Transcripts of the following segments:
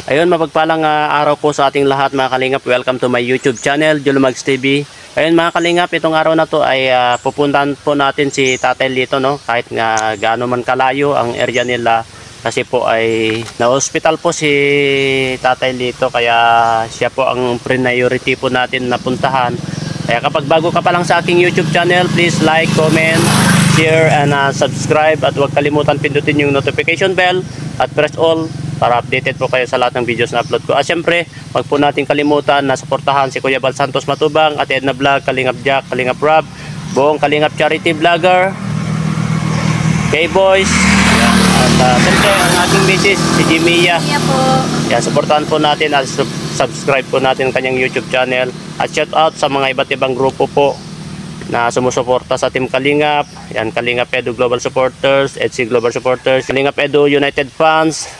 Ayun, mapagpalang araw po sa ating lahat mga kalingap. Welcome to my YouTube channel, Julumags TV. Ayun mga kalingap, itong araw na to ay pupuntahan po natin si Tatay Lito, no? Kahit nga gaano man kalayo ang area nila, kasi po ay na-hospital po si Tatay Lito, kaya siya po ang priority po natin na puntahan. Kaya kapag bago ka pa lang sa aking YouTube channel, please like, comment, share, and subscribe. At huwag kalimutan pindutin yung notification bell at press all para updated po kayo sa lahat ng videos na upload ko. At syempre, wag po natin kalimutan na suportahan si Kuya Bal Santos Matubang, at Edna Vlog, Kalingap Jack, Kalingap Rob, buong Kalingap Charity Vlogger, K-Boys, at syempre ang ating misis, si Jimia. Po. Yan, suportahan po natin at subscribe po natin ang kanyang YouTube channel. At shout out sa mga iba't ibang grupo po na sumusuporta sa Team Kalingap. Yan, Kalingap Edu Global Supporters, EDC Global Supporters, Kalingap Edu United Fans,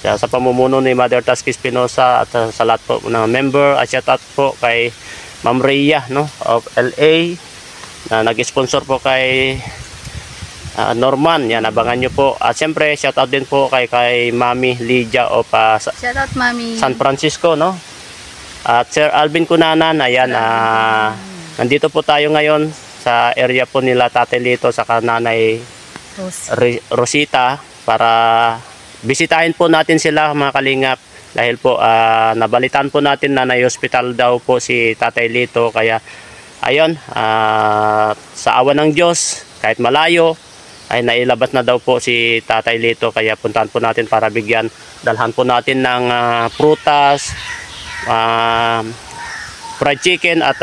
sa pamumuno ni Mother Tasky Espinosa at sa lahat po ng member. At shout out po kay Ma'am Rhea, no, of LA na nag-sponsor po kay Norman. Yan, abangan nyo po. At siyempre shout out din po kay Mami Lydia of Shout out, Mami. San Francisco, no. At Sir Alvin Cunanan, ayan, nandito po tayo ngayon sa area po nila Tatay Lito sa Nanay Rosita para bisitahin po natin sila mga kalingap, dahil po nabalitaan po natin na hospital daw po si Tatay Lito. Kaya ayun, sa awa ng Diyos, kahit malayo ay nailabas na daw po si Tatay Lito. Kaya puntahan po natin para bigyan, dalhan po natin ng prutas, fried chicken, at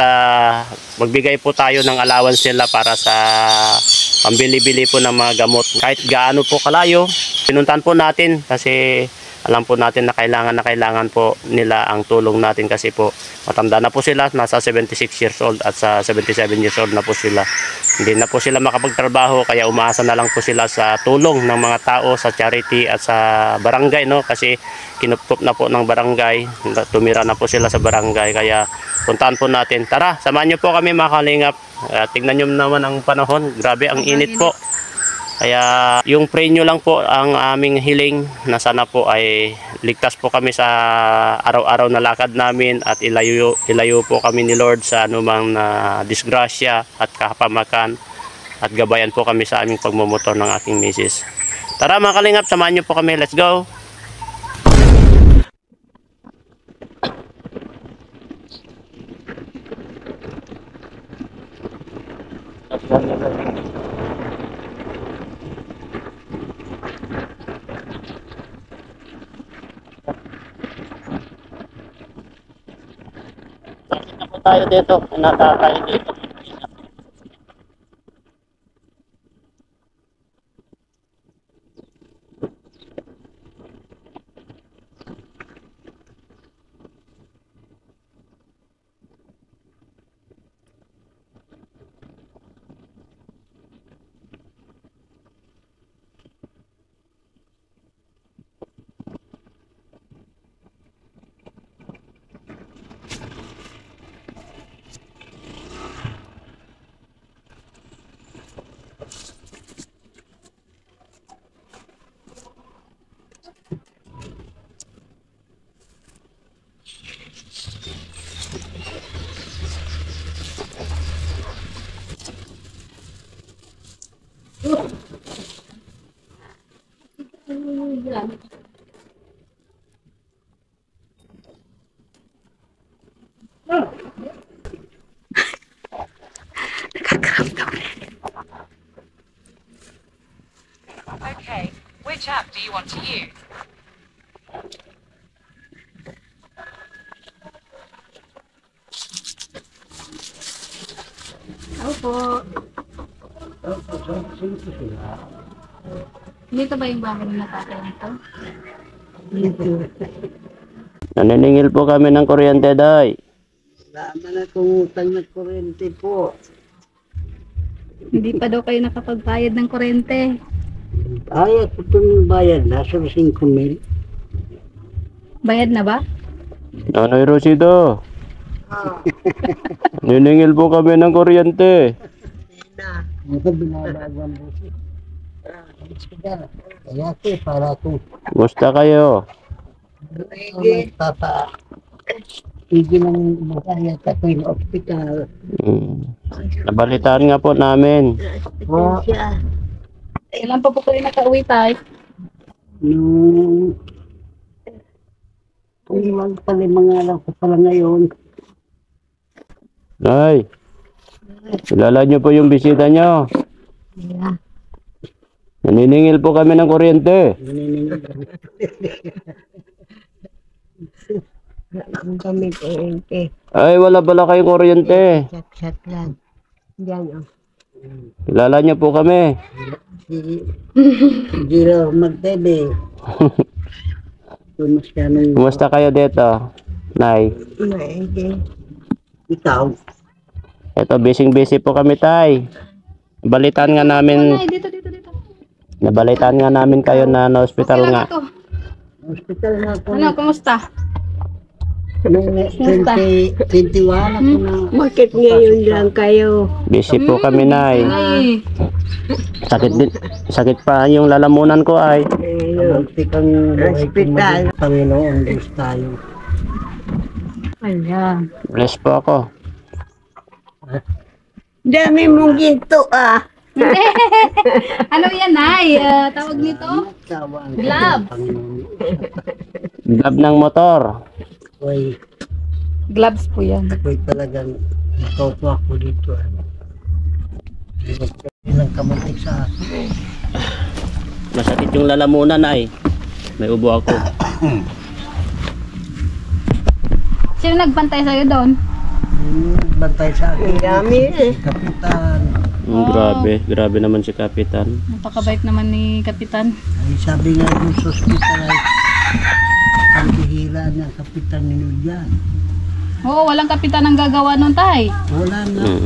magbigay po tayo ng allowance nila para sa pambili-bili po ng mga gamot. Kahit gaano po kalayo, pinuntahan po natin kasi alam po natin na kailangan po nila ang tulong natin, kasi po matanda na po sila, nasa 76 years old at sa 77 years old na po sila. Hindi na po sila makapagtrabaho, kaya umaasa na lang po sila sa tulong ng mga tao sa charity at sa barangay, no, kasi kinupkup na po ng barangay, tumira na po sila sa barangay. Kaya puntahan po natin. Tara, samahan niyo po kami mga kalingap. Tingnan niyo naman ang panahon, grabe ang init po. Kaya yung pray nyo lang po ang aming hiling, na sana po ay ligtas po kami sa araw-araw na lakad namin, at ilayo po kami ni Lord sa anumang disgrasya at kapamakan, at gabayan po kami sa aming pagmumotor ng aking misis. Tara mga kalingap, samahan nyo po kami. Let's go! Tayo dito, natatay dito. Okay, which app do you want to use? Opo. Dito ba yung bahay ng tatay nito? Naniningil po kami ng kuryente, Day. Wala na kung utang na kuryente po. Hindi pa daw kayo nakapagbayad ng kuryente. Ayaw ko itong bayad na sa 5,000. Bayad na ba? Nanay Rosita, niningil po kami ng kuryente. Ito binabagwan po siya. Kaya para kung Gusta kayo? Papa, hindi lang makaya sa tuwing ospital. Nabalitaan nga po namin. Oh, Kailan pa po kayo nakauwi tayo? nung kung pala mga alam ko pala ngayon. Nay, kilala niyo po yung bisita niyo. Naniningil po kami ng kuryente. Ang kami kuryente. Ay, wala pala kayong kuryente. Chat lang. Diyan, oh. Kilala niyo po kami. Hindi raw mag-tebe. Kumusta kayo dito, Nay? Maigi. Ikaw, Ito, busy po kami, Tay. Nabalitaan nga namin, Ay, dito. nabalitaan nga namin kayo na na-hospital Okay nga. lang ito. hospital na ako. Ano, kumusta? Noong 2021 ako na. Bakit ngayon lang kayo? Busy po kami, Nay. Ay, Sakit pa yung lalamunan ko ay. Kamunti kang buhay Hospital. ko Panginoon, Diyos tayo. ayan. Bless po ako. Dami mong ginto, ah. Ano yan, Nay? Tawag nito? Tawa ang Glove. Panginoon. Glove ng motor. Ako'y, Gloves po yan. ako'y talagang ikaw po ako dito. Ilang kamuntik sa akin. Masakit yung lalamunan ay. May ubo ako. Sino nagbantay sa'yo doon? Bantay sa akin. Ang dami, eh. Si Kapitan. Grabe naman si Kapitan. Napakabait naman ni Kapitan. Ay sabi nga yung sa hospital ay ang bihira niya Kapitan ninyo dyan. Oo, walang kapitan ang gagawa nun, Tay. Wala na. Mm.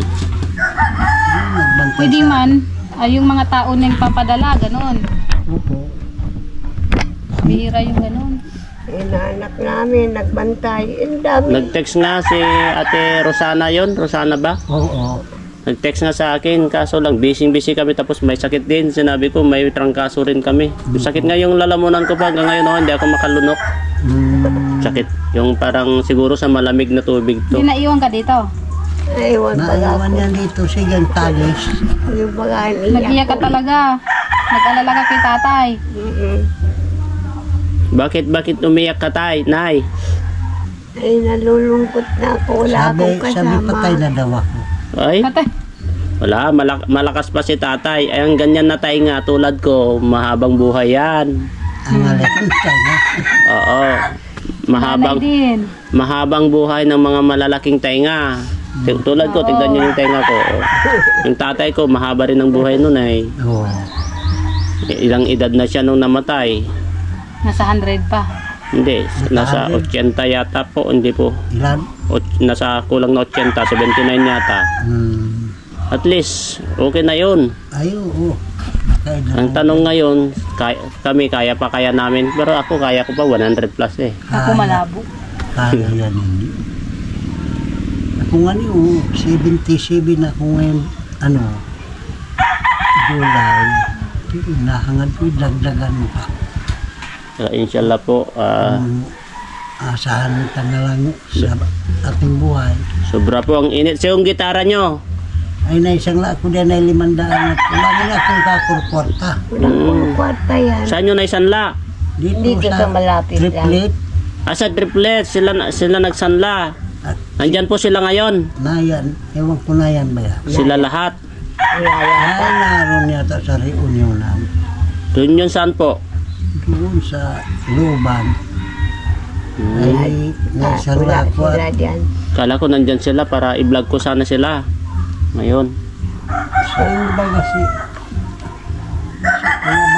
Nagbantay Pwede sa- man, ay yung mga tao na yung papadala, ganon. Opo. Bihira yung ganon. Inaanak namin, nagbantay. Ang dami. Nag-text nga si Ate Rosana yon, Rosana ba? Oo. Nag-text nga sa akin, kaso lang busy kami tapos may sakit din. Sinabi ko may trangkaso rin kami. Sakit nga yung lalamunan ko pa hanggang ngayon, hindi ako makalunok. Sakit. Yung parang siguro sa malamig na tubig to. Hindi naiwan ka dito. Naiwan pala Naiwan ako. yan dito sigang talis. Yung baga, Nag-iyak ka talaga. Nag-alala ka kay tatay. Bakit umiyak ka, Tay? Nay? Ay, nalulungkot na ako. Wala akong Sabi kasama. patay na daw ako. Ay? Tatay, Wala, malakas pa si tatay. Ay, ang ganyan na tay nga, tulad ko, mahabang buhay yan. Ang alin tayo. Oo. nanay din. Mahabang buhay ng mga malalaking tainga. Tulad ko, tignan nyo yung tainga ko. Yung tatay ko, mahaba rin ang buhay nun ay. Oo. Ilang edad na siya nung namatay. Nasa 100 pa. Hindi, nasa 80 yata po, hindi po. Ilan? Nasa kulang na 80, 79 yata. At least, okay na yun. Ay, oo. Kaya na. Ang tanong ngayon, kaya pa kaya namin. Pero ako, kaya ko pa 100 plus eh. Ako malabo. Kaya yan hindi. Ako nga niyo, 77 ako ngayon, July. Nahangad ko, dagdagan mo pa. So, inshallah po, Asahan ka na lang sa ating buhay. sobra po ang init. So, yung gitara nyo, Ay, naisang la ako din ay 500 at wala nila akong kakurporta. Walang kwarta yan. saan nyo na isanla? Dito sa malapit lang. triplet. Sa triplet, sila nagsanla. At Nandyan po sila ngayon. na yan, ewan ko na yan ba yan? Sila lahat. Ay, naroon yata sa reunionan. Doon yun saan po? Doon sa Luban. Ay, naisang Wala la ako sila at dyan. Kala ko nandyan sila para i-vlog ko sana sila. Ngayon. saan ba kasi?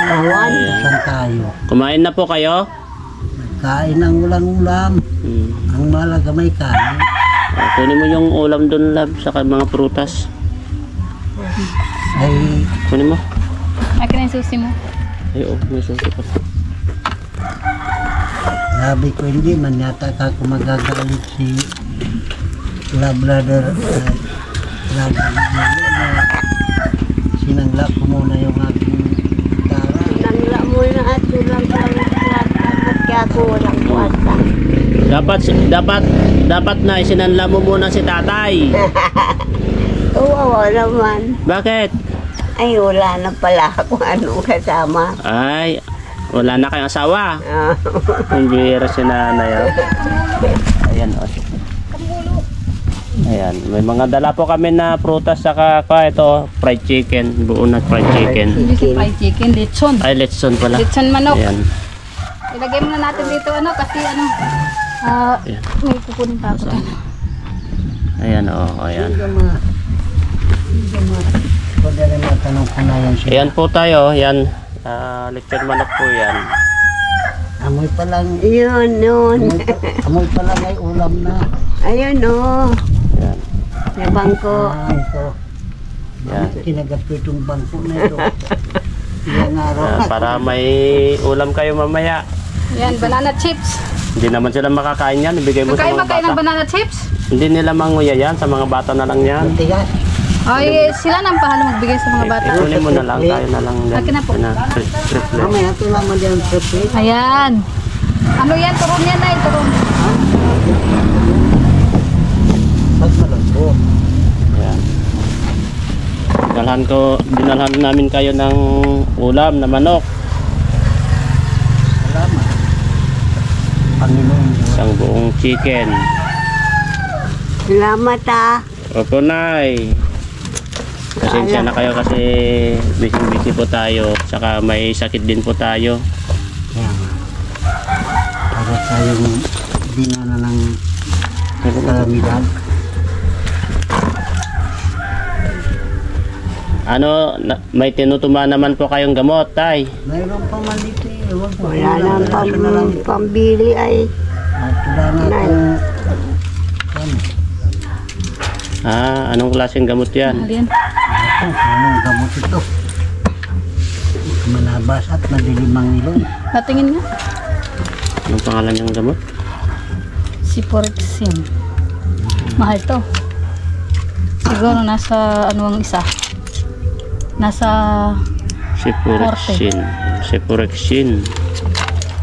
Awan. Saan tayo? Kumain na po kayo? Kain ng ulam-ulam. Ang malaga may kanin. Kunin mo yung ulam doon, lab, sa mga prutas. Ay, Kunin mo. Akin yung susi mo. Ay, may susi pa. sabi ko hindi man yata ka kung magagalit si Labrador. Sinangla ko muna yung aking gitara. Nangla mo na at walang kwarta. Kaya ako walang kwarta. Dapat na isinanla mo muna si tatay. Kawawa naman. Bakit? Ay, wala na pala kung anong kasama. Ay, wala na kayong asawa. Ah, Ang bihira si nanay. Oh. Ayan, oh. Ayan, may mga dala po kami na prutas saka ito, fried chicken, buo na fried chicken. Hindi si fried chicken, lechon. Ay, letson pala. Lechon manok. Ayan. Ilagay muna natin dito kasi Ayan. may kukunin pa ako. Ayan, oh, ayan. Pwede rin matanong ko na yan siya. Ayan po tayo, ayan. Lechon manok po yan. Amoy pa lang, yun. amoy pa lang ay ulam na. Ayun, oh. Ayan. May bangko. Ito. Yan. Kinagat ko itong bangko na ito. Ilang araw na. Para may ulam kayo mamaya. Yan, banana chips. Hindi naman sila makakain yan, ibigay mo sa Magkain mga ba kayo ng bata. banana chips? Hindi nila manguya yan, sa mga bata na lang yan. Tigas. Ay, sila nang pahala magbigay sa mga bata. Ikunin mo na lang, tayo na lang yan. Akin na po. Triple. Mamaya ito naman yan triple. Ayan. Ano yan? Turon yan ay, turon. Pag malabo. Ayan. Dinalhan namin kayo ng ulam na manok. Salamat. Panginoon Diyos. Isang buong chicken. Salamat, ah. Opo, Nay. Pasensya na kayo kasi busy po tayo. Saka may sakit din po tayo. Kaya nga. Para tayong dinana ng kalamidad. May tinutuma naman po kayong gamot, Tay. Mayroon pa man dito eh. Huwag mo. Wala nang Diretso na lang. pambili ay. At wala na itong... Ano? Anong klaseng gamot yan? Ano yan? Anong gamot ito? Malabas at madilimang ilong. Natingin nga. Anong pangalan ng gamot? Ciprofloxacin. Mahal to. Siguro nasa ano ang isa? Nasa Ciprofloxacin.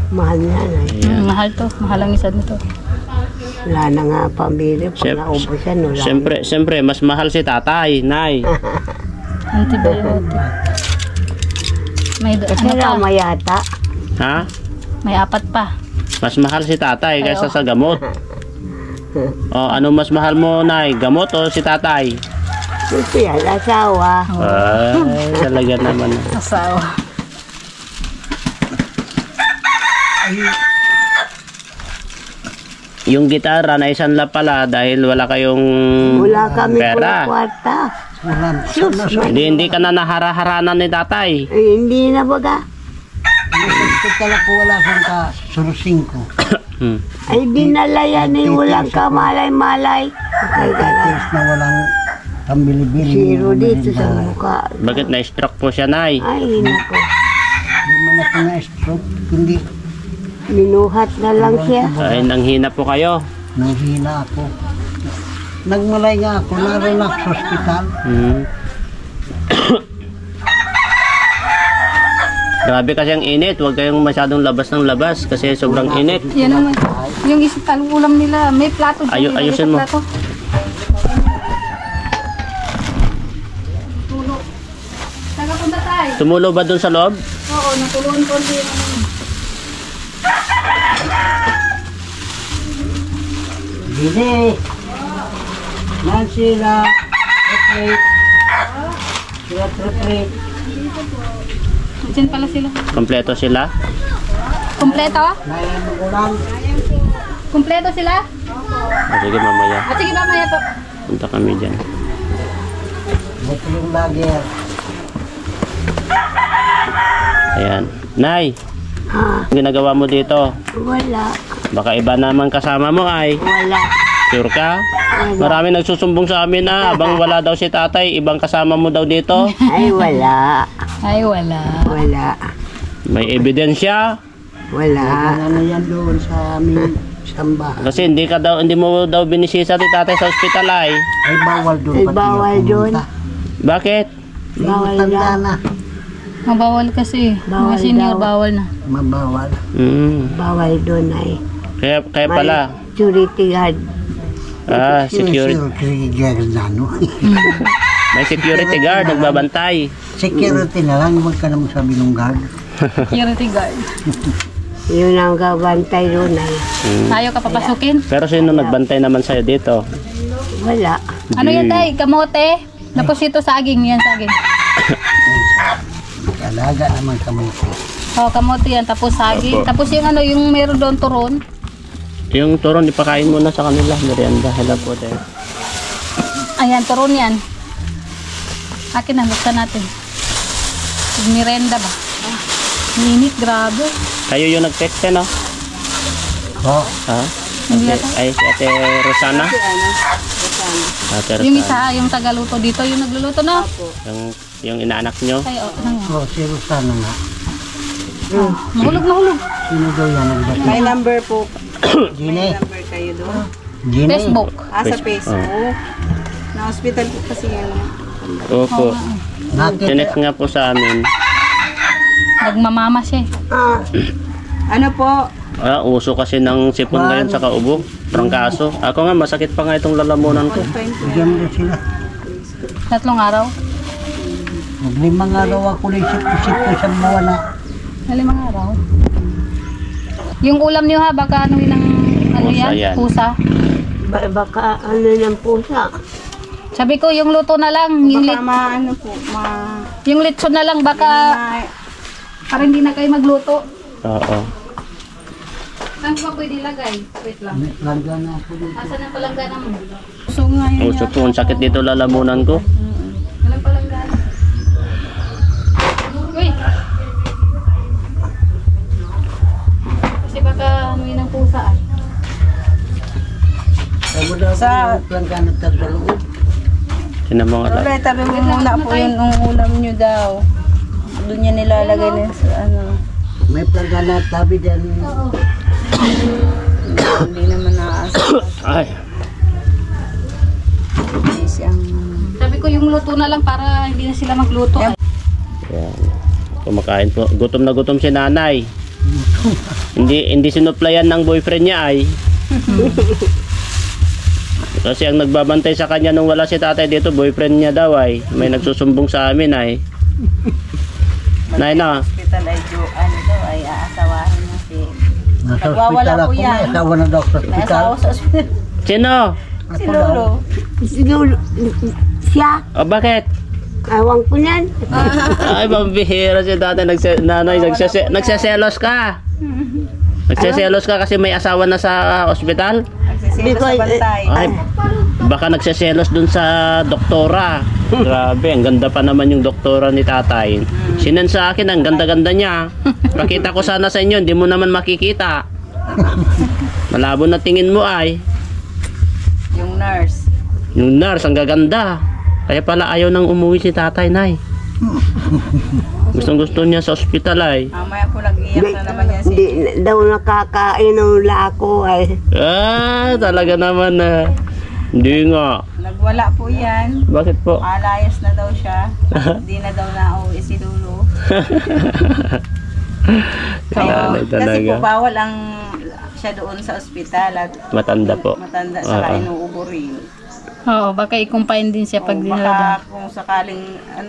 Mahal na, ay. Ayan. mahal to. Mahal ang isa nito. Wala na nga pambili. Pag Siyem- naubos yan, wala. Siyempre, mas mahal si tatay, Nay. Antibiotic. May ano Wala pa? mayata. Ha? May 4 pa. Mas mahal si tatay kaysa Ay, sa gamot. Ano mas mahal mo, Nay? Gamot o si tatay? Ito yan, asawa. Ay, talaga naman. Asawa. Yung gitara na isanla pala dahil wala kayong Wala kami pera. kwarta. Wala. Hindi ka na nahara-haranan ni tatay. Ay, hindi na baga. Ito pala ko wala kang kasurusing ko. Hmm. Ay, dinala yan eh. Walang kamalay-malay. Ay, gala. Tiis na walang pambili-bili. Zero dito sa mukha. Bakit na-stroke po siya, Nay? Ay, nako. Hindi man ako na-stroke. Hindi. Minuhat na lang siya. Ay, nanghina po kayo. Nanghina ako. Nagmalay nga ako. Naroon ako sa ospital. Hmm. Grabe kasi ang init. Huwag kayong masyadong labas ng labas kasi sobrang init. Yan naman. Yung ulam nila, may plato dyan. Ilagay Ayusin sa mo. plato. Tulo. Saan ka punta tayo? Tumulo ba dun sa loob? Oo, natulungan ko din. Dili. Nancy na. Retreat. Sila retreat. Diyan pala sila. Kompleto sila? Kompleto? Naya mo ulam. Kompleto sila? Sige, mamaya. Sige, mamaya po. Punta kami dyan. Ito yung lager. Ayan. Nay, Ha, ang ginagawa mo dito? wala. Baka iba naman kasama mo ay. Wala. Sure ka? Marami nagsusumbong sa amin na abang wala daw si tatay, ibang kasama mo daw dito. Ay, wala. Ay, wala. Wala. May ebidensya. Wala. Ano yan doon sa aming sambahan. Kasi hindi mo daw binisisa si tatay sa ospital ay. Ay bawal doon. Ay, pati bawal ako doon. pumunta. Bakit? Bawal Tanda na. na. Mabawal kasi. Bawal Mga senior, daw. bawal na. Mabawal. Mm. Bawal doon ay. Kaya pala. Security guard. Security. May security guard nagbabantay. Security na lang, huwag ka naman sabi ng guard. Security guard. Yun ang gabantay doon ay. Ayaw ka papasukin? Pero sino nagbantay naman sa'yo dito? Wala. Ano yan tay? Kamote? Tapos ito saging. Yan saging. Alaga naman kami. Oh, kamote yan. Tapos saging. Opo. Tapos yung ano, yung meron doon turon. Yung turon, ipakain mo na sa kanila. Merienda. Hello po tayo. Ayan, turon yan. Akin na, buksan natin. Mirenda ba? Minit, grabe. Kayo yung nag-text no? Oh, Ha? Hindi Ate, yata. ay, si Ate Rosana? Ate Rosana. Yung isa, yung tagaluto dito, yung nagluluto na. Yung inaanak nyo? Ay, oh, ano nga. oh, si Rosana nga. Mahulog, mahulog. Sino daw yan nagdating? May number po. Gine. May number kayo doon. Gine. Facebook. Sa Facebook. Na-hospital po kasi yan. Opo. Nakita. Tinext nga po sa amin. Nagmamama siya. Ano po? Uso kasi ng sipon ngayon sa kaubo. Trangkaso. Ako nga, masakit pa nga itong lalamunan ko. Diyan na sila. 3 araw. Maglimang araw ako na isip-isip ko sa mawala. 5 araw. Yung ulam niyo ha, baka ano yun ang ano Pusa yan? yan. Pusa. Baka ano ng pusa. Sabi ko, yung luto na lang. Yung, Baka ano po, yung litson na lang, baka para hindi na kayo magluto. Oo. Saan ko ba pwede lagay? Wait lang. Langga na ako dito. Asan ang palanggana mo? So nga yun. Uso po, ang sakit dito lalamunan ko. Walang palanggana. Uy! Kasi baka ano yun ang pusa ay. Sabi daw Sa- langga na tagdalawin. Tinan mo nga lang. Lola, tabi mo muna po yun ang ulam nyo daw. Doon niya nilalagay na sa ano. May langga na tabi dyan. Oo. Hindi naman naasa. Ay. Siyang... Sabi ko yung luto na lang para hindi na sila magluto. Ay. Yan. Kumakain po. Gutom na gutom si nanay. hindi sinuplayan ng boyfriend niya ay. Kasi ang nagbabantay sa kanya nung wala si tatay dito, boyfriend niya daw ay. May nagsusumbong sa amin ay. Nay na. Hospital ay ano daw ay aasawahin niya si... Nasa Nagwawala ospital po ako. yan. May asawa na daw sa May ospital. asawa sa ospital. Sino? Si Lolo. Siguro, siya. O bakit? Awang ko niyan. Ay, mabihira si tatay. Nanay, nagsaselos ka. Nagsaselos ka kasi may asawa na sa ospital? Nagsisilo sa bantay. Ay, baka nagsaselos dun sa doktora. Grabe, ang ganda pa naman yung doktora ni tatay. Sinan sa akin, ang ganda-ganda niya. Pakita ko sana sa inyo, hindi mo naman makikita. Malabo na tingin mo ay. Yung nurse. Yung nurse, ang gaganda. Kaya pala ayaw nang umuwi si tatay, nay. Gustong gusto niya sa ospital ay. Mamaya po nag-iyak na naman yan si... Hindi daw nakakain ng lako ay. Talaga naman na. Hindi nga. Nagwala po yan. Bakit po? Alayas na daw siya. Hindi na daw nauwi si Lolo. Kaya Kasi talaga. po bawal ang siya doon sa ospital at Matanda po. matanda sa Oo. inuubo rin. Oo, baka i-combine din siya pag O, dinala. baka kung sakaling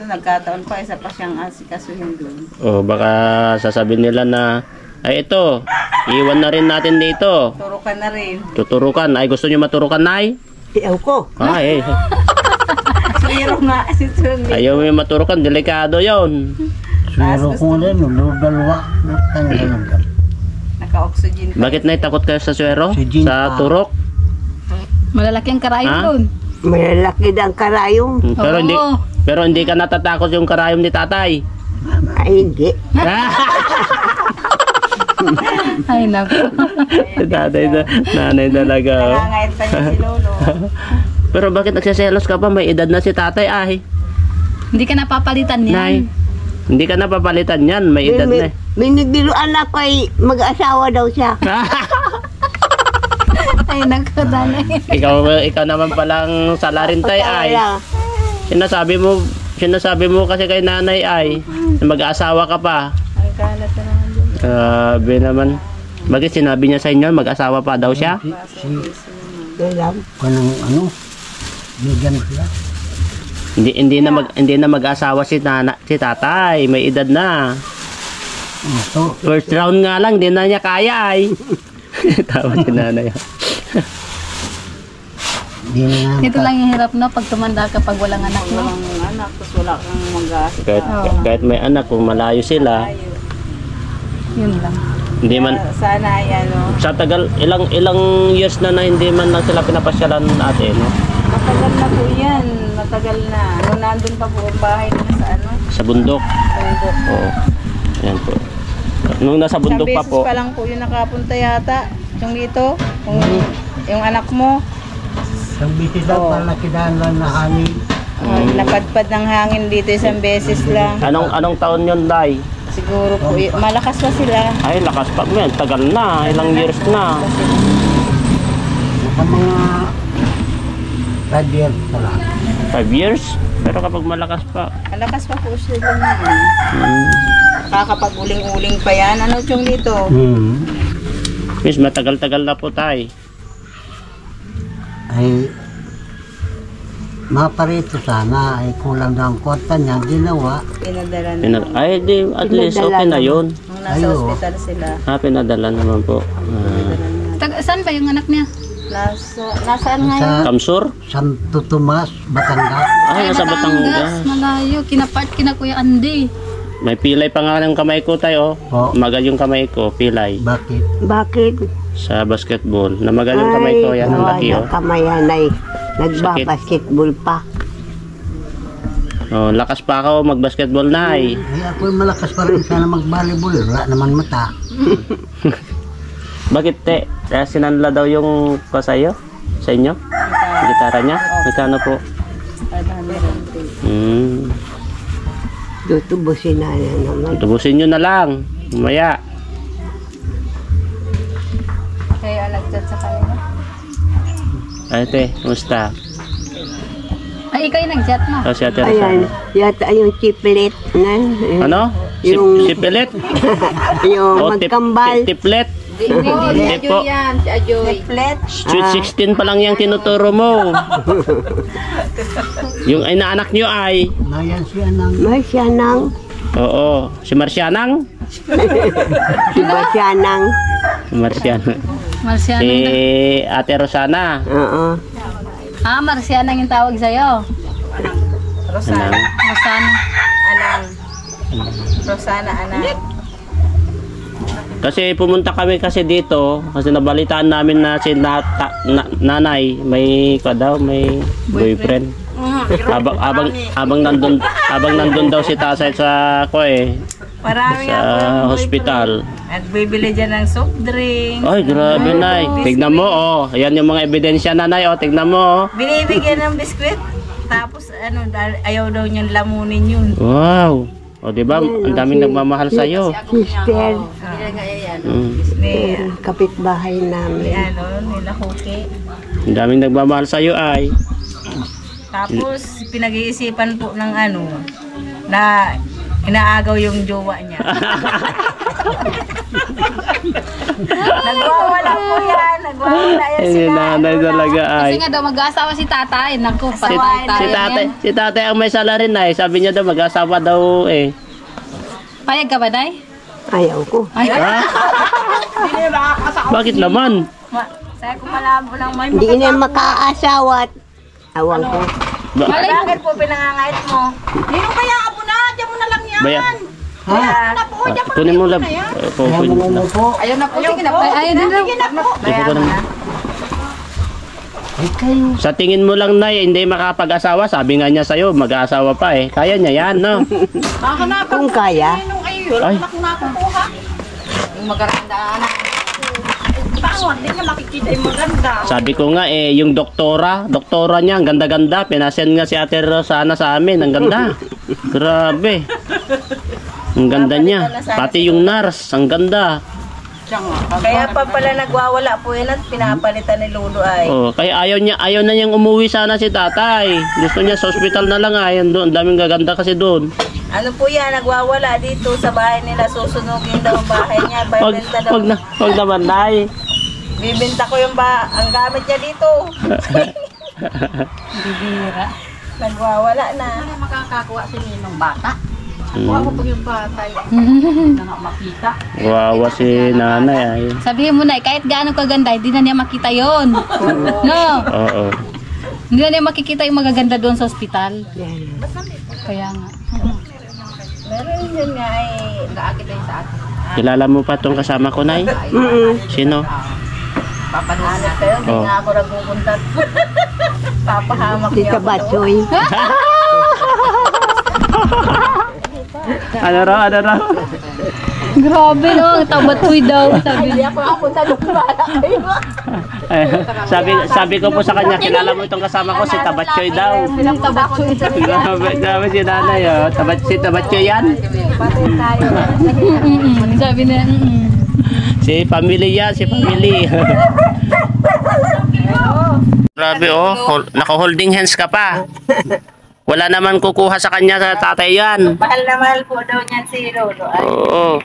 nagkataon pa, isa pa siyang asikasuhin doon. O baka sasabihin nila na, ay ito, iwan na rin natin dito. Turo ka na rin. Tuturukan. Ay gusto niyo maturukan, nay? Ayaw ko. Ay, Siro nga si Tony. ayaw mo yung maturukan. Delikado yon. Siguro kung ano, dalawa. Tanggalan. Naka-oxygen pa. Bakit nay takot kayo sa swero? Si Jean Sa pa. turok? Malalaki ang karayom Ha? doon. Malalaki ng karayong. Pero Oo. hindi ka natatakot yung karayom ni tatay. Ay, hindi. Ay, naku. Tatay na, nanay talaga. oh. Nangangait pa niya si Lolo. Pero bakit nagsiselos ka pa? May edad na si tatay ay. Hindi ka napapalitan yan. Nay, hindi ka napapalitan yan. May edad na. May nagbiruan ako ay mag-asawa daw siya. Ay, nagkadali. ikaw naman palang salarintay ay. Sinasabi mo kasi kay nanay ay na mag-aasawa ka pa. Ang kalat na naman doon. Grabe naman. Bakit sinabi niya sa inyo, mag-asawa pa daw siya? Alam. Kanang ano, bigyan sila. Hindi na mag-asawa si tatay, may edad na. Ito, First round nga lang, di na niya kaya ay. Tawa si nanay. di na nga. Ito lang yung hirap na pag tumanda ka pag walang anak mo. Walang anak, tapos wala kang mag-aasikaso. Kahit may anak, kung malayo sila, Yun lang. hindi man, Sana ay ano, sa tagal, ilang years na hindi man lang sila pinapasyalan ate, no? matagal na po yan. Matagal na. Nung nandun pa po ang bahay nila sa ano, Sa bundok. bundok. Oo. Ayan po. Nung nasa bundok pa po, Isang beses pa lang po yung nakapunta yata. Yung dito, yung anak mo. Sabi sila Oo. pala kinahanglan na hangin. Napadpad ng hangin dito isang beses lang. anong taon yun, Day? Siguro po, malakas pa sila. Ay, lakas pa. Man, tagal na. Ilang years na. Sa mga 5 years pala. 5 years? Pero kapag malakas pa. Malakas pa po sila na. Hmm. Kakapag-uling-uling pa yan. Ano yung dito? Miss, matagal-tagal na po tayo. Ay, maparito sana ay kulang na ang kwarta niya, ginawa. Pinadala na. Ay, di, at least okay na yun. Nung nasa Ayo. ospital sila. Pinadala naman po. Saan ba yung anak niya? Nasaan nga yun? Kamsur? Santo Tomas, Batangas. Ay, nasa Batangas. Malayo. Kinapart kina Kuya Andy. May pilay pa nga ng kamay ko tayo. Oh. Magal yung kamay ko, pilay. Bakit? Bakit? Sa basketball. Namagal yung kamay ko, yan ang laki oh. Kamayan ay nagbabasketball pa. Oh, lakas pa ako mag-basketball na eh. Ay, ako'y malakas pa rin sana mag-volleyball. Wala naman mata. Bakit te? Kaya sinanla daw yung ko sa'yo? Sa inyo? Gitara niya? Magkano po? 500. Tutubusin na naman. Tubusin nyo na lang. Mamaya. Kaya nag-chat sa kanila. Ay te, kumusta? Ay, ikaw yung nag-chat mo. Oh, si Ate Ayan, Rosana. yata yung chiplet nan. Ano? Yung- Si Pilit? Yung O, magkambal. Tiplet? Hindi Hindi po. yan, si Ajoy. Flat. Sweet 16 pa lang yung tinuturo mo. Yung inaanak nyo ay, Nayan siya ng Marsianang. oo, si Marcianang? Si Marsianang. Marcianang. Marciano. Si Ate Rosana. Oo. Marciano yung tawag sa'yo. Rosana. Anang. Rosana. Anang. Rosana, Anang. Kasi pumunta kami kasi dito kasi nabalitaan namin na si nanay may may boyfriend. Habang nandun daw si Tasay sa Marami sa hospital. Nagbibili dyan ng soft drink. Ay, grabe nay. Tignan mo oh. Ayan yung mga ebidensya nanay oh. Tignan mo oh. Binibigyan ng biskwit. Tapos ayaw daw niyang lamunin yun. Wow. O di ba? Ang daming nagmamahal sa iyo. Sister. Ni, Kapitbahay namin. nila Hoki. Ang daming nagmamahal sa iyo ay. Tapos pinag-iisipan po ng na inaagaw yung jowa niya. Nagwawala po yan. Nagwawala yan Ay, sila. nanay talaga ay. Kasi nga daw mag-aasawa si tatay. Naku, Si, patay tayo yan. si tatay ang may salarin na Sabi niya daw mag-asawa daw eh. Payag ka ba, Day? Ayaw ko. Ay, Ha? Bakit naman? Sabi ko malabo lang may Hindi na makaasawa. Awan ko. malay mo. Bakit po pinangangait mo? Nino kaya apo na? Diyan mo na lang yan. Baya. Kaya po, Kunin mo lang. Ayaw mo mo po. ayaw na po. Sige na po. Ay, ayun na. Ipo ko naman. Ay kayo. Sa tingin mo lang na hindi makapag-asawa, sabi nga niya sa'yo, mag-aasawa pa eh. Kaya niya yan, no? Kung kaya. Ay, Yung maganda anak. Pangod, hindi na makikita yung maganda. sabi ko nga eh, yung doktora niya, ang ganda-ganda. Pinasend nga si Ate Rosana sa amin, ang ganda. Grabe. Ang ganda niya. Pati yung nurse, ang ganda. Kaya pa pala nagwawala po yan at pinapalitan ni Lolo ay. Oh, kaya ayaw na niyang umuwi sana si tatay. Gusto niya sa ospital na lang ay. Ang daming gaganda kasi doon. Ano po yan, nagwawala dito sa bahay nila. Susunugin daw ang bahay niya. Bibenta daw. Wag naman, Nay. Bibenta ko ang gamit niya dito. Bibira. Nagwawala na. Ano makakakuha sa inyo ng bata? Ako pag yung bata. Na nga makita. Wawa si nanay ay. Sabihin mo na, kahit gaano kaganda, hindi na niya makita yon. No? Oo. Hindi na niya makikita yung magaganda doon sa ospital. Kaya nga. Meron yun nga ay naakit na sa atin. Kilala mo pa tong kasama ko, Nay? Sino? Papahanap kayo, hindi Oh. nga ako nagpupunta. Papahamak Si niya ako doon. Kabatsoy. Ano raw? Grabe no, tabatsoy daw. Sabi Hindi niya. ako nakapunta doon. Wala kayo. Sabi ko po sa kanya, kilala mo itong kasama ko, si Tabatchoy daw. Tabatsoy. Grabe si nanay, oh. Si Tabatchoy yan? Patay tayo. Sabi na, Si family yan, si family. Grabe oh, naka-holding hands ka pa. Wala naman kukuha sa kanya sa tatay yan. Mahal na mahal po daw niyan si Lolo. Ay, Oo.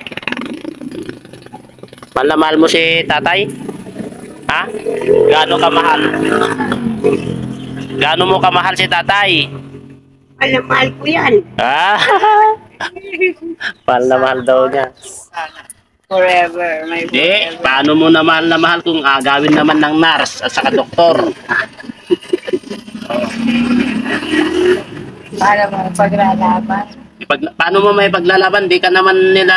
Mahal na mahal mo si tatay? Ha? Gaano ka mahal? Gaano mo kamahal si tatay? Mahal ko yan. Ah? Mahal na mahal daw niya. forever. My Hindi, paano mo na mahal kung agawin naman ng nurse at saka doktor? Para mo paglalaban. Paano mo may paglalaban? Di ka naman nila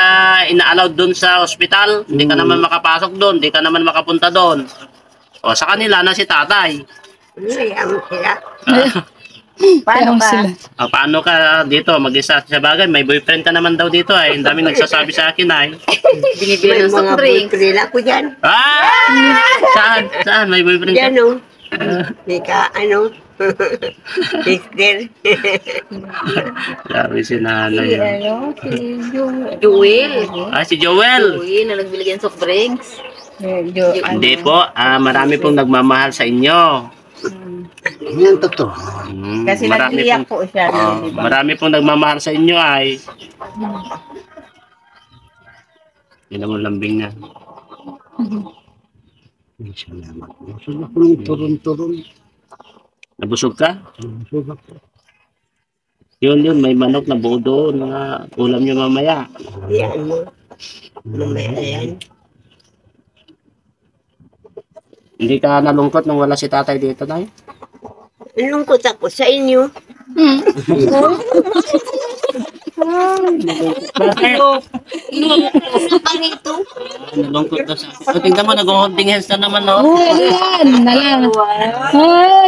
ina-allowed doon sa ospital. Hindi ka naman makapasok doon. Di ka naman makapunta doon. O sa kanila na si tatay. Sayang sila. Paano ka? Paano ka dito? Mag-isa sa bagay. May boyfriend ka naman daw dito ay. Ang daming nagsasabi sa akin ay. Binibili May ng soft mga drinks. boyfriend ako dyan. Saan? Saan? May boyfriend ka? Yan o. May ka, sister. Sabi si nanay. Si Joel. Si Joel. Joel na nagbili ng soft drinks. Hindi po. Marami pong nagmamahal sa inyo. Yan totoo. Kasi Marami nag-iyak pong- po siya. Oo, marami pong nagmamahal sa inyo ay. Yun mo lambing na. Salamat. Busog ako ng turon-turon. Nabusog ka? Busog ako. Yun, may manok na buo doon. Mga ulam nyo mamaya. Yan mo. Mamaya yan. Hindi ka nalungkot nung wala si tatay dito, Nay? Lungkot ako sa inyo. Bakit? Panito. Nalungkot na sa akin. Tingnan mo, nag-holding hands na naman, no? Ayan, nalang.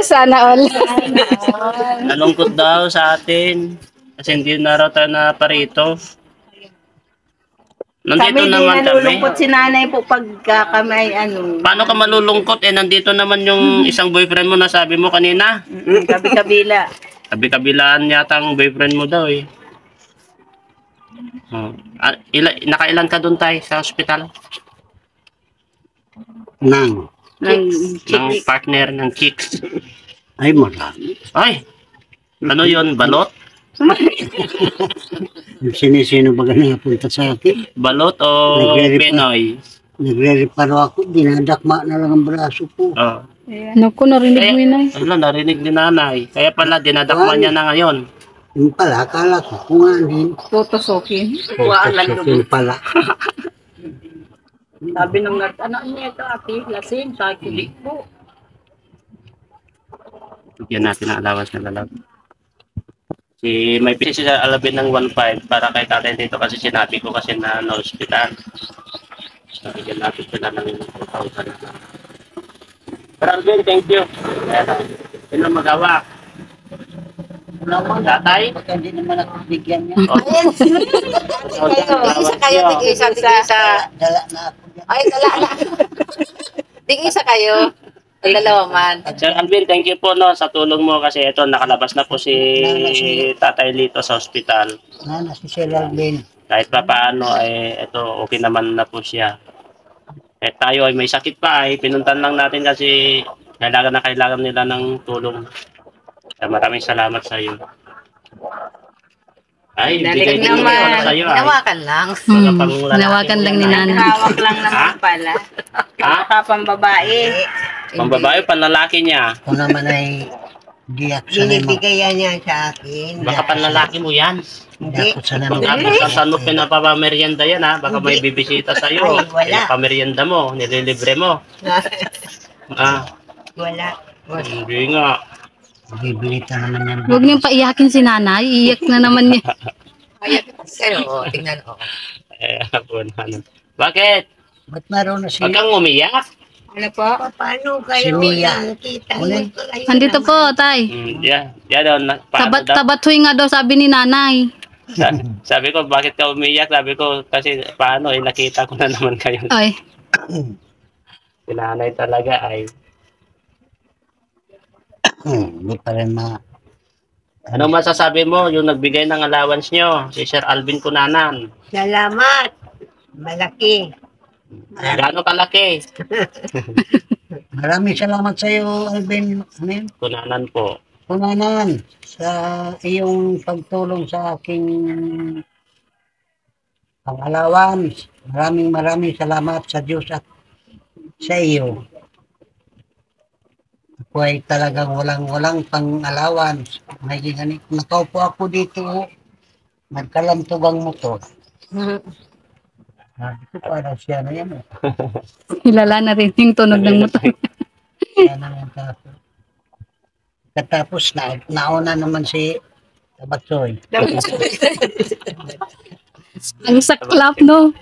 Sana all. Nalungkot daw sa atin. Kasi hindi na raw tayo na parito. Nandito Kami din naman kami. nalulungkot si nanay po pagka kami Paano ka malulungkot? Nandito naman yung isang boyfriend mo na sabi mo kanina. kabi-kabila. Kabi-kabilaan yata ang boyfriend mo daw eh. Oh. Nakailan ka doon tayo sa ospital? Nang. Ng partner ng chicks. Ay, marami. Ay! Ano yon balot? Yung sinisino ba ganun napunta sa akin? Balot o Nagre-repair. Pinoy? Nagre-reparo ako, dinadakma na lang ang braso ko. Oh. Naku, narinig mo yun ay. Ano, narinig ni nanay. Kaya pala, dinadakma niya na ngayon. Yung pala, akala ko kung anin. Tutusukin. Yung pala. Sabi nung ano niya ito ate, lasing, sa kilig po. Bigyan natin ang allowance na lalab. May pisi sa alabin ng 1.5 para kay tatay dito kasi sinabi ko kasi na hospital. So, bigyan natin sila ng 4,000 na. Pero Alvin, thank you. Yun ang magawa. Tatay? Hindi naman ako bigyan niya. Isa kayo, tig-isa. Dala na ako dyan. Ay, dala na. Tig-isa kayo. Dalawa man. Sir Alvin, thank you po no, sa tulong mo kasi ito nakalabas na po si Tatay Lito sa ospital. Nana si Sir Alvin. Kahit pa paano ay ito okay naman na po siya. Eh tayo ay may sakit pa ay pinuntan lang natin kasi kailangan nila ng tulong. Kaya maraming salamat sa iyo. Ay, Dali bigay din naman naman. sa'yo ay. Hinawakan lang. Mga panglalaki Hinawakan lang ni yan, ay. nanay. Hawak lang naman pala. Ha? Baka pambabae. Pambabae, panlalaki niya. Ako naman ay di ako sanay Binibigayan niya sa akin. Baka panlalaki mo yan. Hindi ako sanay Pag saan mo pinapamerienda yan ha, baka may bibisita sa'yo. Ay, wala. Pinapamerienda mo, nililibre mo. Ah, Wala. hindi nga. Bibilita naman yan. Huwag niyong paiyakin si nanay. Iiyak na naman niya. Pero, tingnan ko. Eh, ako na. Bakit? Ba't naroon na si Huwag kang umiyak. Ano po? Paano Si kayo Mia? nakita? Ulit. Andito po, tay. Yan daw. Tabat huy nga daw sabi ni nanay. Sabi ko, bakit ka umiyak? Sabi ko, kasi paano, nakita ko na naman kayo. Ay, Si nanay talaga ay. Hindi pa rin Ano masasabi mo, yung nagbigay ng allowance nyo, si Sir Alvin Cunanan? Salamat. Malaki. Gaano kalaki? Maraming salamat sa iyo, Alvin. Ano yun? Cunanan po. Kunanan sa iyong pagtulong sa aking pang-allowance. Maraming salamat sa Diyos at sa iyo. Ako ay talagang walang pang-allowance. Nakaupo ako dito, nagkalantog ang motor. Sabi ko, parang siya na yan. hilala na rin yung tunog ng motor. Siya na yan tapos. Katapos nauna naman si Tabatsoy. Ang saklap, no?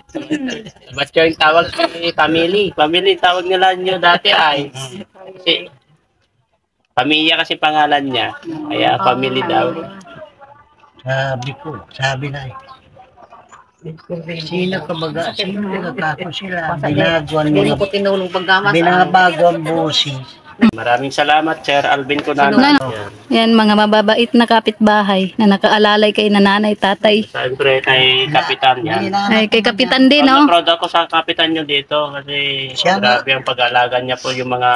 Ba't yung tawag si family? Family, tawag nila nyo dati ay. Si, pamilya kasi pangalan niya. Kaya family daw. Sabi na sino ka baga? Sino nagkatapos sila? Binaguan Hindi mo. ko tinulong paggamas. Binabago ang busis. Maraming salamat, Sir Alvin Cunanan. Ano? Yan, mga mababait na kapitbahay na nakaalalay kay nanay, tatay. Siyempre kay Kapitan yan. Ay, kay kapitan din, no? Proud ako sa kapitan nyo dito kasi Siya grabe ang pag-aalaga niya po yung mga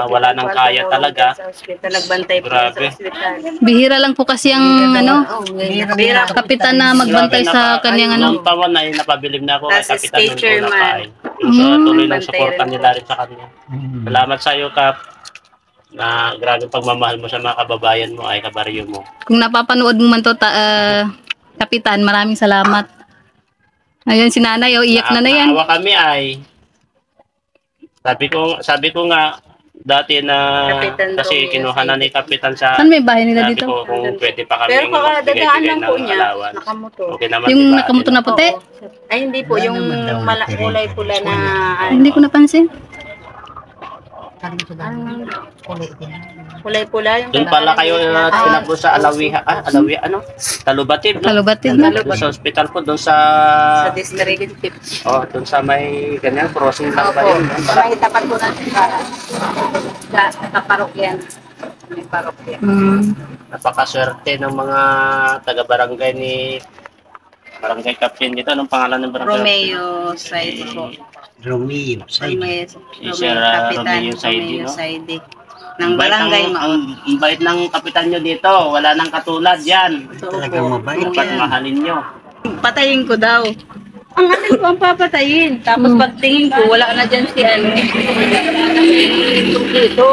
wala nang kaya talaga. Sa ospital, nagbantay po Grabe. sa ospital. Bihira lang po kasi ang, ano, Bira. kapitan na magbantay sa kanyang, ano. Noong taon ay napabilib na ako kay Tapos Kapitan nung teacher una man. pa ay. So, tuloy ng Bantay suporta rin nila rin sa kanya. Salamat sa iyo, Kap. Na grabe pagmamahal mo sa mga kababayan mo ay kabaryo mo. Kung napapanood mo man to, kapitan, maraming salamat. Ayun, si nanay, oh, iyak na yan. Naawa kami ay. Sabi ko nga dati na Kapitan kasi daw, kinuha na ni Kapitan sa Saan may bahay nila sabi dito? ko kung pwede pa kami Pero kakadadaan lang po ng niya. allowance. Nakamoto. Okay naman, Yung diba? nakamuto na puti? Ay, hindi po. Yung kulay pula na... Hindi ko napansin. Kulay pula. Yung Doon pala kayo tinapos sa Alawiha, ano? Talubatib, no? Talubatid na. Doon sa hospital po, doon sa sa district. doon sa may ganyan crossing lang ba Opo. yun? May tapat po natin para sa parokyan. May parokyan. Napakaswerte ng mga taga-barangay ni Barangay Captain dito. Anong pangalan ng barangay? Romeo Saidi po. Romeo, say. Si Sir Romeo Saidi, no? Saidi. Ng barangay mo. Ang bait ng kapitan nyo dito. Wala nang katulad yan. Talagang mabait. Dapat mahalin nyo. Patayin ko daw. Ang atin ko ang papatayin. Tapos pagtingin ko, wala na dyan si ano. Dito.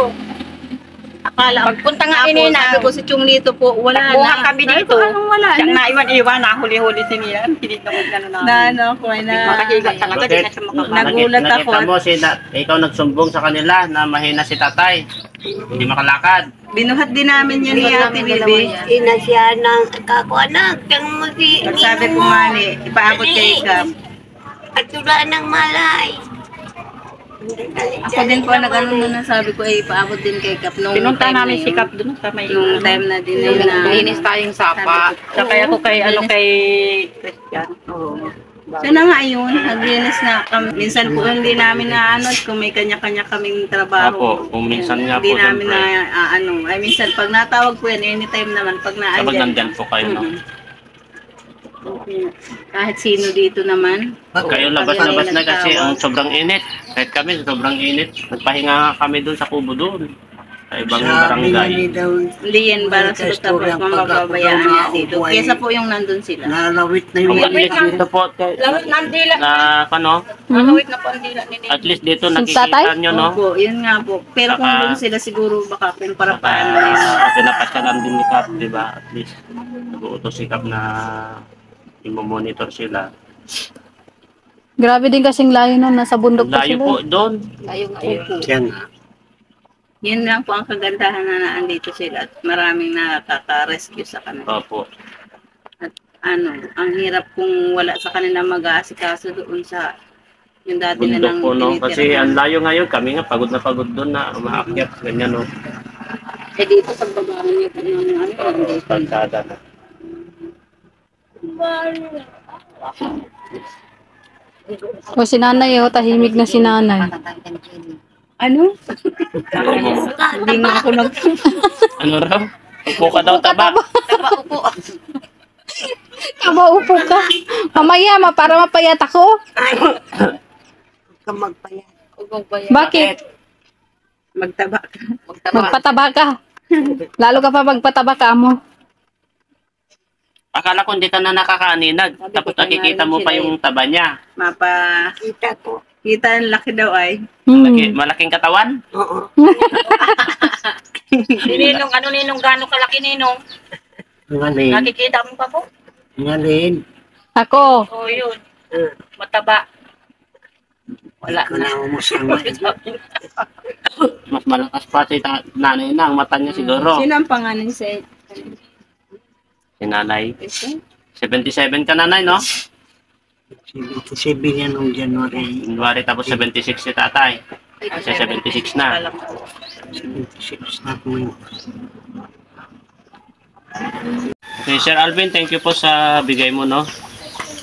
Akala, pagpunta nga sabi ko si Chung Lito po, wala na. Kami dito. Anong wala na? Naiwan-iwan, nahuli-huli si Mia. Pilit na gano'n na. Na ano ko na. Makahiga talaga, di na siya Nagulat ako. Nakita mo, ikaw nagsumbong sa kanila na mahina si tatay. Hindi makalakad. Binuhat din namin yan ni Ate Bibi. Sinasya ng kakuanak. Tang mo si... Sabi ko nga ni, ipaabot kay Ikap. At wala ng malay. Ako din po nag-ano na sabi ko ay ipaabot din kay Ikap. Nung Pinunta time namin na si yun. Kap doon sa may... Nung time na din na yun na. Linis tayong sapa. Sakay ako kay, kay Christian. Oo. Sana nga yun, naglinis na kami. Minsan po hindi namin na ano, kung may kanya-kanya kaming trabaho. Opo, kung minsan nga po, Hindi namin na siyempre. ano. Ay minsan pag natawag po yan, anytime naman. Pag Kapag naandyan. nandyan po kayo, no? Kahit sino dito naman. Kayo labas-labas na kasi ang sobrang init. Kahit kami, sobrang init. Nagpahinga kami doon sa kubo doon. Sa ibang Sabi nga barangay. ni daw, Hindi yan para sa tapos mababayaan niya dito. Kesa po yung nandun sila. nalawit na yung At least dito po, Lawit nandila. na ano, Lawit na po ang dila ni at least dito Tatay? nakikita nyo, no? Opo, yun nga po. Pero kung Saka- doon sila siguro baka kung para paano na yun. Pinapasyalan din ni Cap, di ba? At least, nag-uutos si Cap na i-monitor sila. Grabe din kasing layo nun, nasa bundok pa Layo sila. po doon. Opo. Yan. Yun lang po ang kagandahan na naandito sila at maraming nakaka-rescue sa kanila. Opo. At ano, ang hirap kung wala sa kanila mag-aasikaso doon sa yung dati Bundok nilang po, no? Kasi ang tinitirhan. layo ngayon, kami nga pagod na pagod doon na umaakyat, ganyan, no? Eh dito pagbaba niyo po ng ano, hindi. Kalsada na. O si nanay, oh, tahimik na si nanay. Ano? Hindi nga ako nag... Ano raw? Upo ka daw, taba. Upo ka. Mamaya, para mapayat ako. Ka magpayat. Bakit? Magtaba ka. Magpataba ka. Lalo ka pa magpataba ka mo. Akala ko hindi ka na nakakaninag. Tapos nakikita mo pa yung taba niya. Mapa... Kita ko. Kita ang laki daw ay. Malaking katawan? Oo. Ninong, ano ninong, gano'ng kalaki ninong? Ngalin. Nakikita mo pa po? Ngalin. Ako. Oo, yun. Mataba. Wala Ko na umusama. Mas malakas pa si nanay na. Ang mata niya siguro. Sino ang pangalan sa Si nanay. 77 ka nanay, no? 77 yan noong January. January tapos 76 si tatay. Kasi 76 na. 76 na po yun. Okay, Sir Alvin, thank you po sa bigay mo, no?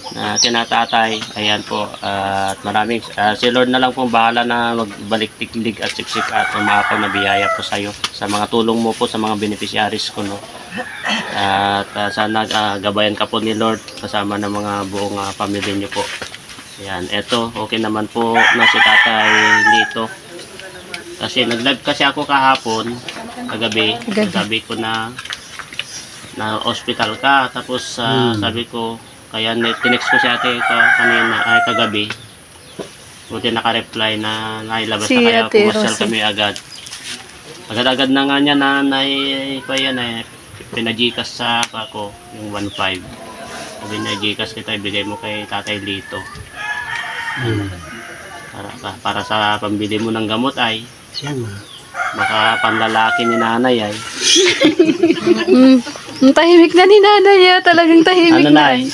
Na kinatatay. Ayan po. At maraming, si Lord na lang po bahala na magbalik tiklig at siksik at umakaw na biyaya po sa'yo. Sa mga tulong mo po sa mga beneficiaries ko, no? At sana gabayan ka po ni Lord kasama ng mga buong pamilya niyo po. Ayan, eto, okay naman po na si tatay dito. Kasi nag-live kasi ako kahapon, kagabi. Sabi ko na hospital ka. Tapos sabi ko, kaya tinext ko si ate kanina, ay kagabi. Buti naka-reply na nailabas Si na kaya Ate pumasyal Rosa. kami agad. Agad-agad na nga niya na pinagikas sa ako yung 1.5. Sabi na gikas kita, ibigay mo kay tatay Lito. Para sa pambili mo ng gamot ay Siyan ma. baka panlalaki ni nanay ay. Ang tahimik na ni nanay, oh. Talagang tahimik Ano na. nay?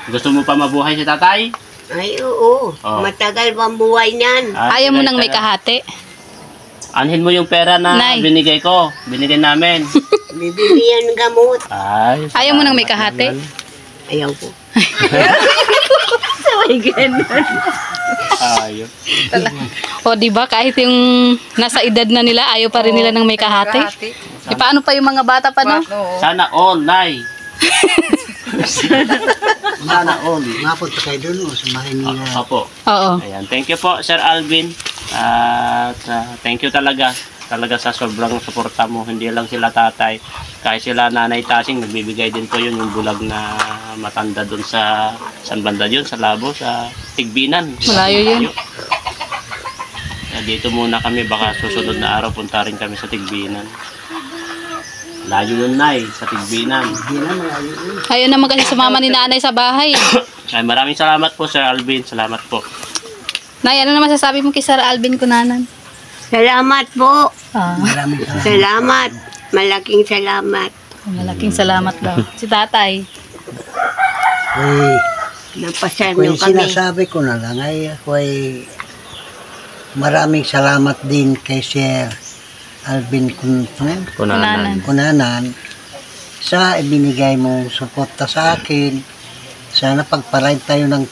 Gusto mo pa mabuhay si tatay? Ay, oo. Oh. Matagal pa ang buhay niyan. Ayaw mo nang may kahati. Anhin mo yung pera na Nay. binigay ko. Binigay namin. Bibili yan ng gamot. Ay, Ayaw mo nang may kahati. Ayaw ko. Ayos. O, di ba kahit yung nasa edad na nila, ayaw pa rin nila ng may kahati. E, paano pa yung mga bata pa, no? Sana all, nay. Sana all. Mapunta kayo doon o sa bahay nila. Opo. Oo. Ayan. Thank you po, Sir Alvin. At thank you talaga. Talaga sa sobrang suporta mo. Hindi lang sila tatay. Kahit sila nanay Tasing, nagbibigay din po yun yung bulag na matanda doon sa San Banda yun, sa Labo, sa Tigbinan. Malayo yun. Kaya dito muna kami, baka susunod na araw punta rin kami sa Tigbinan. Layo yun, nay, sa Tigbinan. Ayaw naman kasi sumama ni nanay sa bahay. Ay, maraming salamat po, Sir Alvin. Salamat po. Nay, ano naman sasabi mo kay Sir Alvin Kunanan? Salamat po. Maraming salamat. Salamat. Malaking salamat. Malaking salamat daw. Si tatay. Ay, Napasal kung niyo kami. sinasabi ko na lang ay ako ay maraming salamat din kay Sir Alvin Kunanan. Kunanan sa ibinigay mong suporta sa akin. Sana pagpalain tayo ng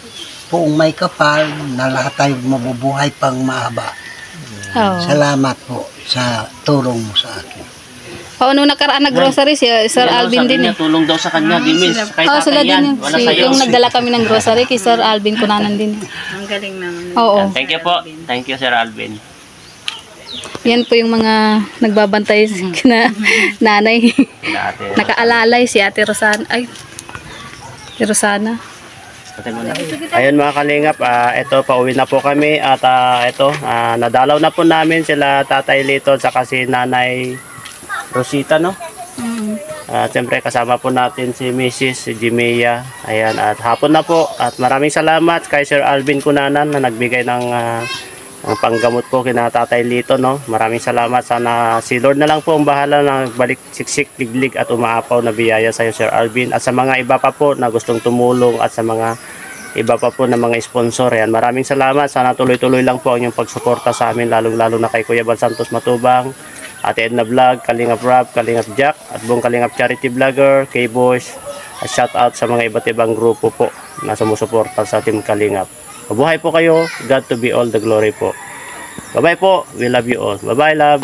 buong may kapal na lahat tayo mabubuhay pang mahaba. Oo. Salamat po sa tulong mo sa akin. Oo, nung nakaraan na grocery, si Sir Alvin Sabi din niya, eh. tulong daw sa kanya, Dimis. Kahit Oo, sila tatay yan. din yun. Wala Si, sa'yo. yung nagdala kami ng grocery kay Sir Alvin Kunanan din. Ang galing naman. Oo. Thank you po. Thank you, Sir Alvin. Yan po yung mga nagbabantay kina nanay. Ate. Nakaalalay si Ate Rosana. Ay, si Rosana. Ayun mga kalingap, ito pauwi na po kami at ito nadalaw na po namin sila Tatay Lito at si Nanay Rosita, no? At siyempre kasama po natin si Mrs. Jimea. Ayan, at hapon na po at maraming salamat kay Sir Alvin Cunanan na nagbigay ng ang panggamot po kina Tatay Lito, no? Maraming salamat. Sana si Lord na lang po ang bahala na balik siksik, liglig at umaapaw na biyaya sa iyo, Sir Alvin. At sa mga iba pa po na gustong tumulong at sa mga iba pa po na mga sponsor. Yan. Maraming salamat. Sana tuloy-tuloy lang po ang inyong pagsuporta sa amin, lalong-lalo na kay Kuya Bal Santos Matubang, Ate Edna Vlog, Kalingap Rob, Kalingap Jack, at buong Kalingap Charity Vlogger, K-Boys, at shout out sa mga iba't ibang grupo po na sumusuporta sa Team Kalingap. Mabuhay po kayo. God to be all the glory po. Bye-bye po. We love you all. Bye-bye, love.